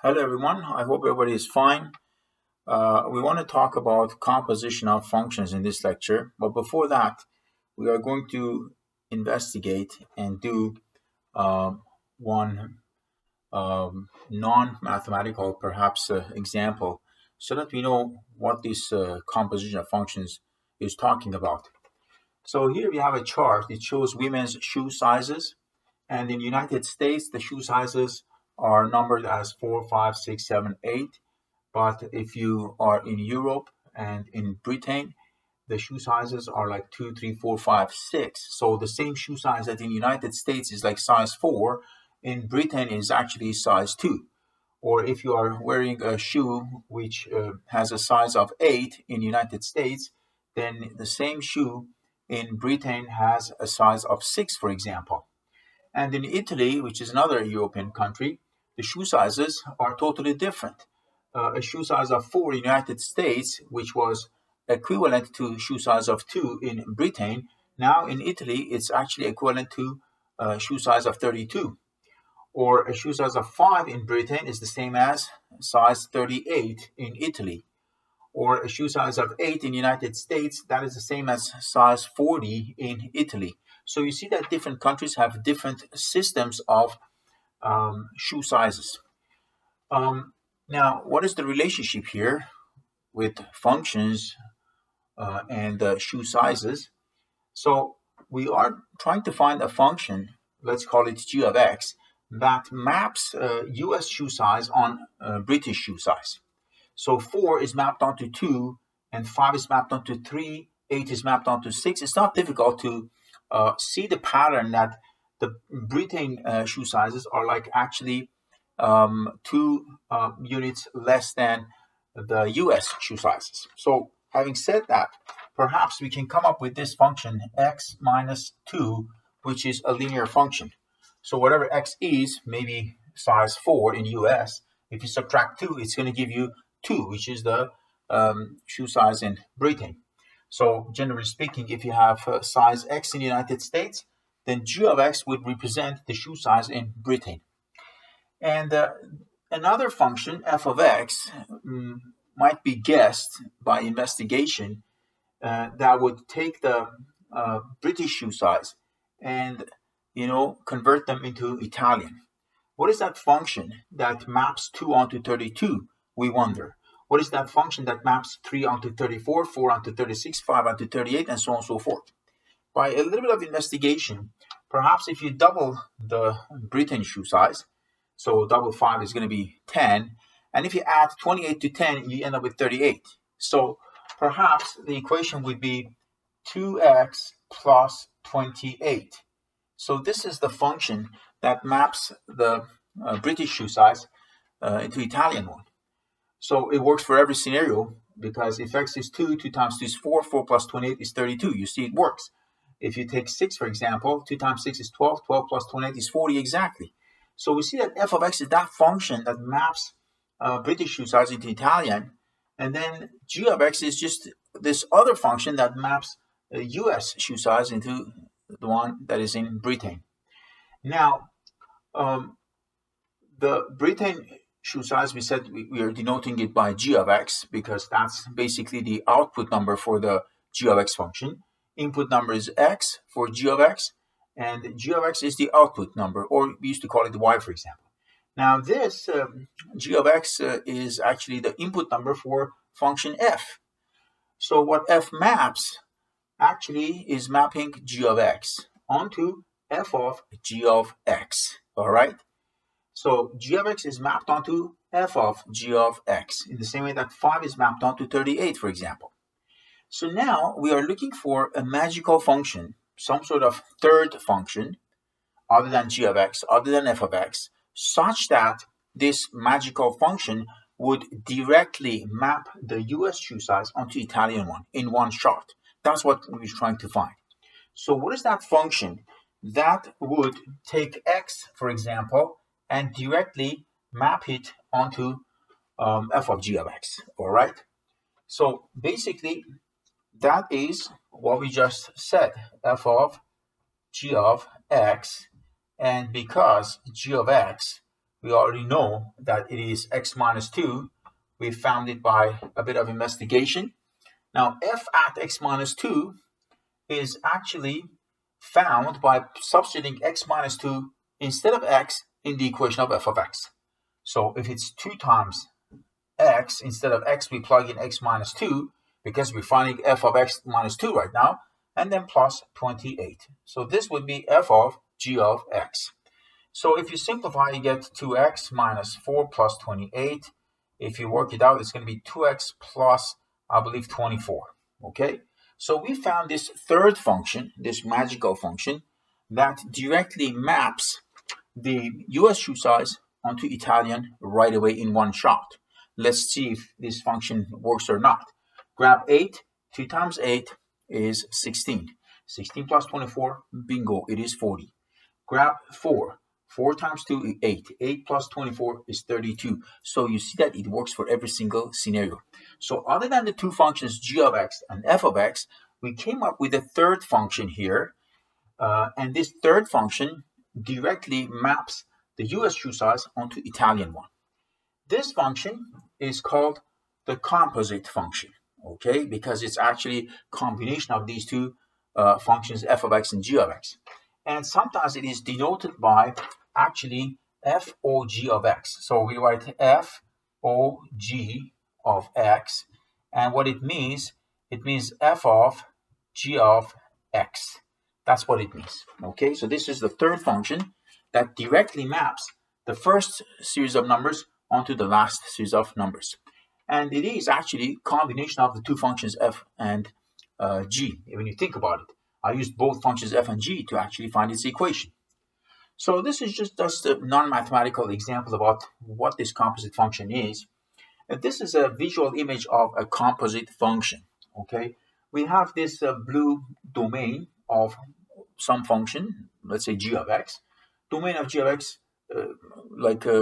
Hello everyone, I hope everybody is fine. We want to talk about composition of functions in this lecture, but before that, we are going to investigate and do one non-mathematical, perhaps, example so that we know what this composition of functions is talking about. So here we have a chart. It shows women's shoe sizes, and in the United States, the shoe sizes are numbered as 4, 5, 6, 7, 8. But if you are in Europe and in Britain, the shoe sizes are like 2, 3, 4, 5, 6. So the same shoe size that in the United States is like size 4, in Britain is actually size 2. Or if you are wearing a shoe which has a size of 8 in the United States, then the same shoe in Britain has a size of 6, for example. And in Italy, which is another European country, the shoe sizes are totally different. A shoe size of 4 in the United States, which was equivalent to shoe size of 2 in Britain, now in Italy, it's actually equivalent to a shoe size of 32. Or a shoe size of 5 in Britain is the same as size 38 in Italy. Or a shoe size of 8 in the United States, that is the same as size 40 in Italy. So you see that different countries have different systems of shoe sizes. Now, what is the relationship here with functions and shoe sizes? So we are trying to find a function, let's call it g of x, that maps US shoe size on British shoe size. So 4 is mapped onto 2, and 5 is mapped onto 3, 8 is mapped onto 6. It's not difficult to see the pattern that the Britain shoe sizes are like actually 2 units less than the US shoe sizes. So having said that, perhaps we can come up with this function x minus 2, which is a linear function. So whatever x is, maybe size 4 in US, if you subtract 2, it's going to give you 2, which is the shoe size in Britain. So generally speaking, if you have size x in the United States, then g of x would represent the shoe size in Britain. And another function, f of x, might be guessed by investigation that would take the British shoe size and convert them into Italian. What is that function that maps 2 onto 32, we wonder? What is that function that maps 3 onto 34, 4 onto 36, 5 onto 38, and so on and so forth? By a little bit of investigation, perhaps if you double the Britain shoe size, so double 5 is going to be 10, and if you add 28 to 10, you end up with 38. So perhaps the equation would be 2x plus 28. So this is the function that maps the British shoe size into Italian one. So it works for every scenario because if x is 2, 2 times 2 is 4, 4 plus 28 is 32. You see it works. If you take 6, for example, 2 times 6 is 12, 12 plus 28 is 40 exactly. So we see that f of x is that function that maps British shoe size into Italian, and then g of x is just this other function that maps US shoe size into the one that is in Britain. Now, the Britain shoe size, we said we are denoting it by g of x because that's basically the output number for the g of x function. Input number is x for g of x, and g of x is the output number, or we used to call it y, for example. Now this g of x is actually the input number for function f. So what f maps actually is mapping g of x onto f of g of x, all right? So g of x is mapped onto f of g of x in the same way that 5 is mapped onto 38, for example. So now we are looking for a magical function, some sort of third function other than g of x, other than f of x, such that this magical function would directly map the US shoe size onto Italian one in one shot. That's what we're trying to find. So what is that function that would take x, for example, and directly map it onto f of g of x, all right? So basically, that is what we just said, f of g of x, and because g of x we already know that it is x minus 2. We found it by a bit of investigation. Now, f at x minus 2 is actually found by substituting x minus 2 instead of x in the equation of f of x. So if it's 2 times x, instead of x, we plug in x minus 2 because we're finding f of x minus 2 right now, and then plus 28. So this would be f of g of x. So if you simplify, you get 2x minus 4 plus 28. If you work it out, it's going to be 2x plus, I believe, 24. Okay? So we found this third function, this magical function, that directly maps the US shoe size onto Italian right away in one shot. Let's see if this function works or not. Grab 8. 2 times 8 is 16. 16 plus 24, bingo, it is 40. Grab 4. 4 times 2 is 8. 8 plus 24 is 32. So you see that it works for every single scenario. So other than the two functions g of x and f of x, we came up with a third function here. And this third function directly maps the US shoe size onto Italian one. This function is called the composite function, okay, because it's actually a combination of these two functions, f of x and g of x. And sometimes it is denoted by actually FOG of x. So we write FOG of x, and what it means f of g of x. That's what it means, okay? So this is the third function that directly maps the first series of numbers onto the last series of numbers. And it is actually a combination of the two functions f and g. When you think about it, I used both functions f and g to actually find its equation. So this is just a non-mathematical example about what this composite function is. And this is a visual image of a composite function, okay? We have this blue domain of some function, let's say g of x. Domain of g of x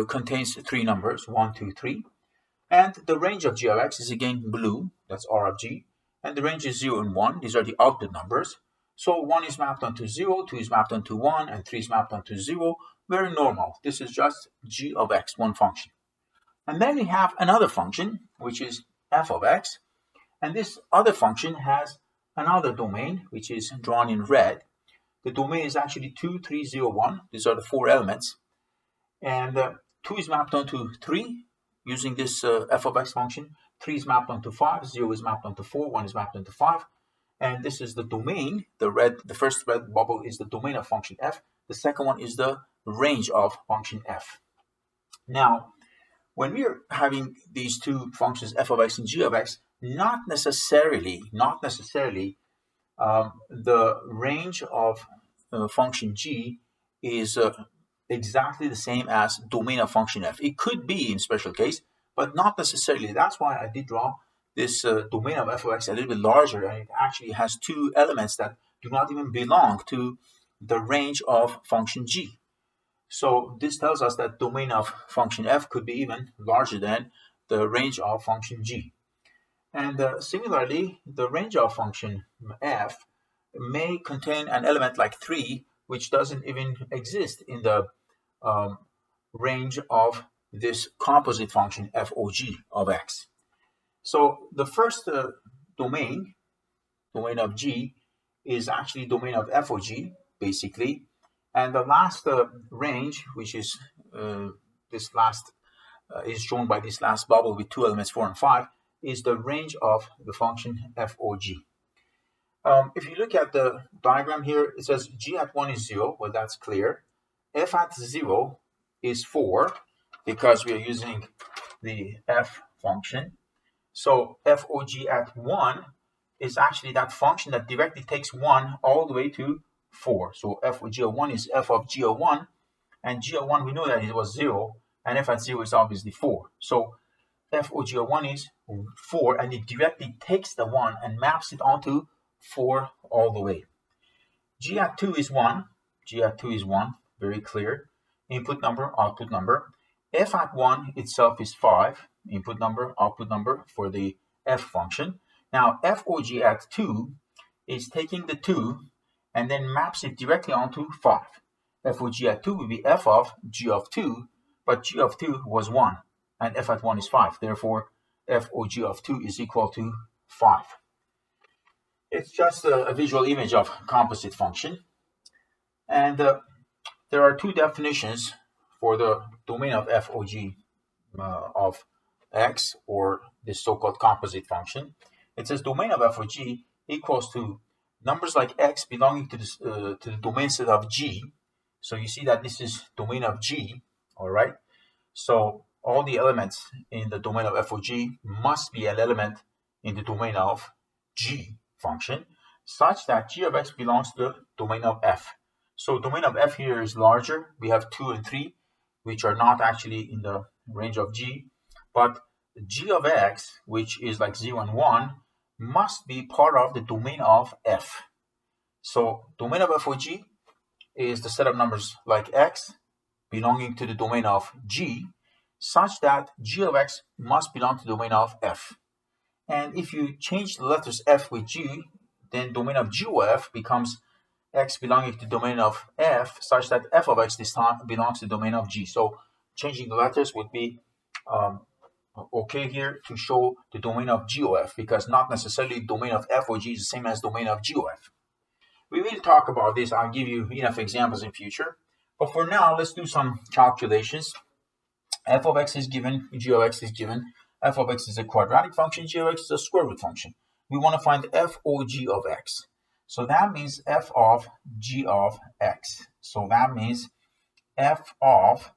contains three numbers, 1, 2, 3. And the range of g of x is again blue, that's r of g. And the range is 0 and 1, these are the output numbers. So 1 is mapped onto 0, 2 is mapped onto 1, and 3 is mapped onto 0. Very normal. This is just g of x, one function. And then we have another function, which is f of x. And this other function has another domain, which is drawn in red. The domain is actually 2, 3, 0, 1. These are the four elements. And 2 is mapped onto 3 using this f of x function. 3 is mapped onto 5, 0 is mapped onto 4, 1 is mapped onto 5. And this is the domain. The first red bubble is the domain of function f. The second one is the range of function f. Now, when we are having these two functions f of x and g of x, not necessarily the range of function g is exactly the same as domain of function f. It could be in special case, but not necessarily. That's why I did draw this domain of f of x a little bit larger, and it actually has two elements that do not even belong to the range of function g. So this tells us that domain of function f could be even larger than the range of function g. And similarly, the range of function f may contain an element like 3, which doesn't even exist in the range of this composite function FOG of x. So the first domain of g, is actually domain of FOG, basically. And the last range, which is this last, is shown by this last bubble with two elements, 4 and 5, is the range of the function FOG. If you look at the diagram here, it says g at 1 is 0. Well, that's clear. F at 0 is 4 because we are using the f function. So FOG at 1 is actually that function that directly takes 1 all the way to 4. So FOG of 1 is f of g of 1. And g of 1, we know that it was 0. And f at 0 is obviously 4. So FOG of 1 is 4. And it directly takes the 1 and maps it onto 4 all the way. G at 2 is 1. G at 2 is 1. Very clear. Input number, output number. F at 1 itself is 5. Input number, output number for the f function. Now, FOG at 2 is taking the 2 and then maps it directly onto 5. FOG at 2 will be f of g of 2 but g of 2 was 1, and f at 1 is 5. Therefore, f or g of 2 is equal to 5. It's just a visual image of composite function. And there are two definitions for the domain of f or g of x, or this so-called composite function. It says domain of f or g equals to numbers like x belonging to the domain set of g. So you see that this is domain of g, all right? So all the elements in the domain of f or g must be an element in the domain of g function, such that g of x belongs to the domain of f. So domain of f here is larger. We have 2 and 3, which are not actually in the range of g, but g of x, which is like 0 and 1, must be part of the domain of f. So domain of f or g is the set of numbers like x belonging to the domain of g, such that g of x must belong to the domain of f. And if you change the letters f with g, then domain of g of f becomes x belonging to the domain of f, such that f of x this time belongs to the domain of g. So changing the letters would be okay here to show the domain of g of f, because not necessarily domain of f or g is the same as domain of g of f. We will talk about this. I'll give you enough examples in future. But for now, let's do some calculations. F of x is given, g of x is given. F of x is a quadratic function, g of x is a square root function. We want to find f or g of x. So that means f of g of x. So that means f of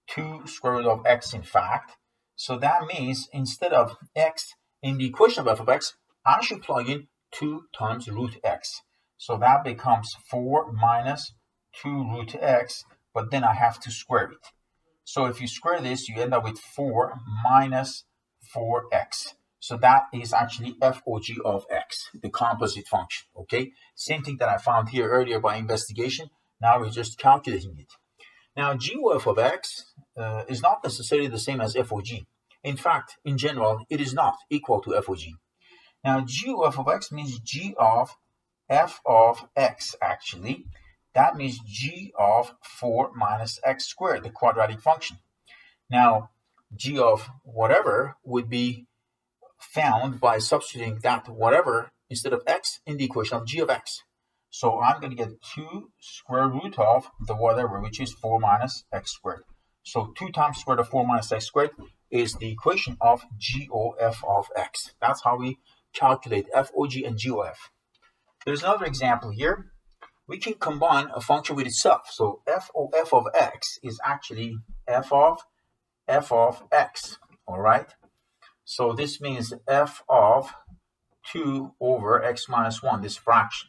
2 square root of x, in fact. So that means instead of x in the equation of f of x, I should plug in 2 times root x. So that becomes 4 minus 2 root x, but then I have to square it. So if you square this, you end up with 4 minus 4x. So that is actually f or g of x, the composite function, okay? Same thing that I found here earlier by investigation. Now we're just calculating it. Now, g or f of x is not necessarily the same as f or g. In fact, in general, it is not equal to f or g. Now, g or f of x means g of f of x, actually. That means g of 4 minus x squared, the quadratic function. Now, g of whatever would be found by substituting that whatever instead of x in the equation of g of x. So I'm going to get 2 square root of the whatever, which is 4 minus x squared. So 2 times square root of 4 minus x squared is the equation of g or f of x. That's how we calculate f or g and g or f. There's another example here. We can combine a function with itself. So f or f of x is actually f of x, all right? So this means f of 2 over x minus 1, this fraction.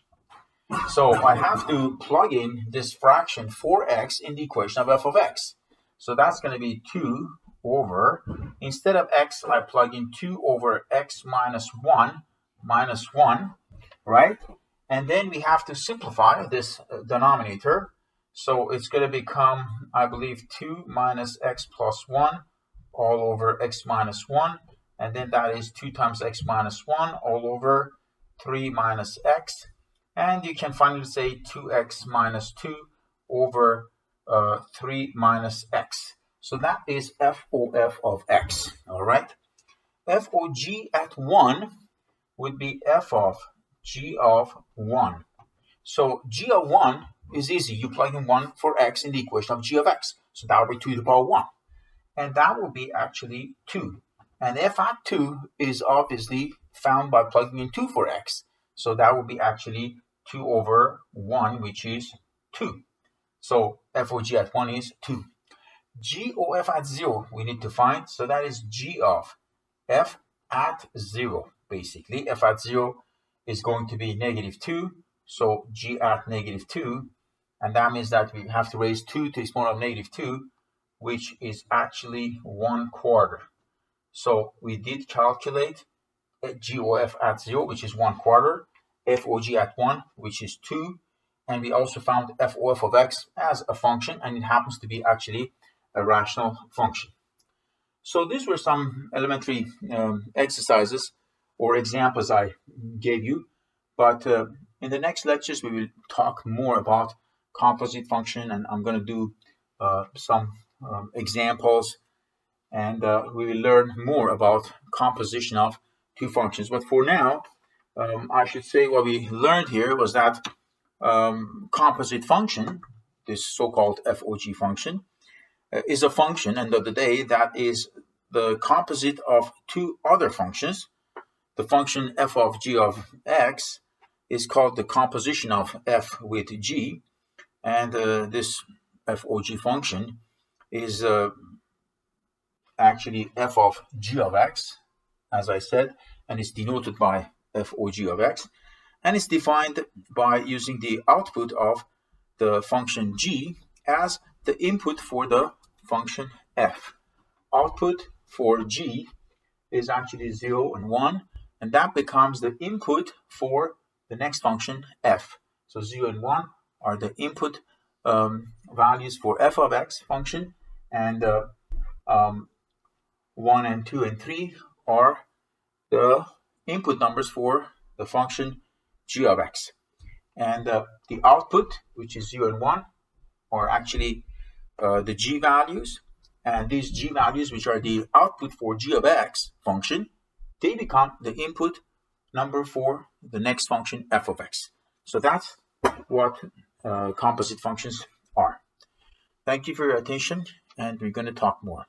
So I have to plug in this fraction 4x in the equation of f of x. So that's going to be 2 over, instead of x, I plug in 2 over x minus 1, right? And then we have to simplify this denominator. So it's going to become, I believe, 2 minus x plus 1 all over x minus 1. And then that is 2 times x minus 1 all over 3 minus x. And you can finally say 2x minus 2 over 3 minus x. So that is f or f of x, all right? F or g at 1 would be f of g of 1. So g of 1 is easy. You plug in 1 for x in the equation of g of x. So that will be 2 to the power 1. And that will be actually 2. And f at 2 is obviously found by plugging in 2 for x. So that will be actually 2 over 1, which is 2. So f or g at 1 is 2. G or f at 0 we need to find. So that is g of f at 0, basically. F at 0 is going to be negative 2. So g at negative 2. And that means that we have to raise 2 to the power of negative 2, which is actually 1/4. So we did calculate g or f at 0, which is 1/4, f or g at 1, which is 2, and we also found f or f of x as a function, and it happens to be actually a rational function. So these were some elementary exercises or examples I gave you, but in the next lectures we will talk more about composite function, and I'm going to do some examples, and we will learn more about composition of two functions. But for now, I should say what we learned here was that composite function, this so-called FOG function, is a function, end of the day, that is the composite of two other functions. The function f of g of x is called the composition of f with g, and this FOG function is actually f of g of x, as I said, and it's denoted by FOG of x, and it's defined by using the output of the function g as the input for the function f. Output for g is actually 0 and 1, and that becomes the input for the next function f. So 0 and 1 are the input values for f of x function, and 1 and 2 and 3 are the input numbers for the function g of x. And the output, which is 0 and 1, are actually the g values. And these g values, which are the output for g of x function, they become the input number for the next function f of x. So that's what composite functions are. Thank you for your attention, and we're going to talk more.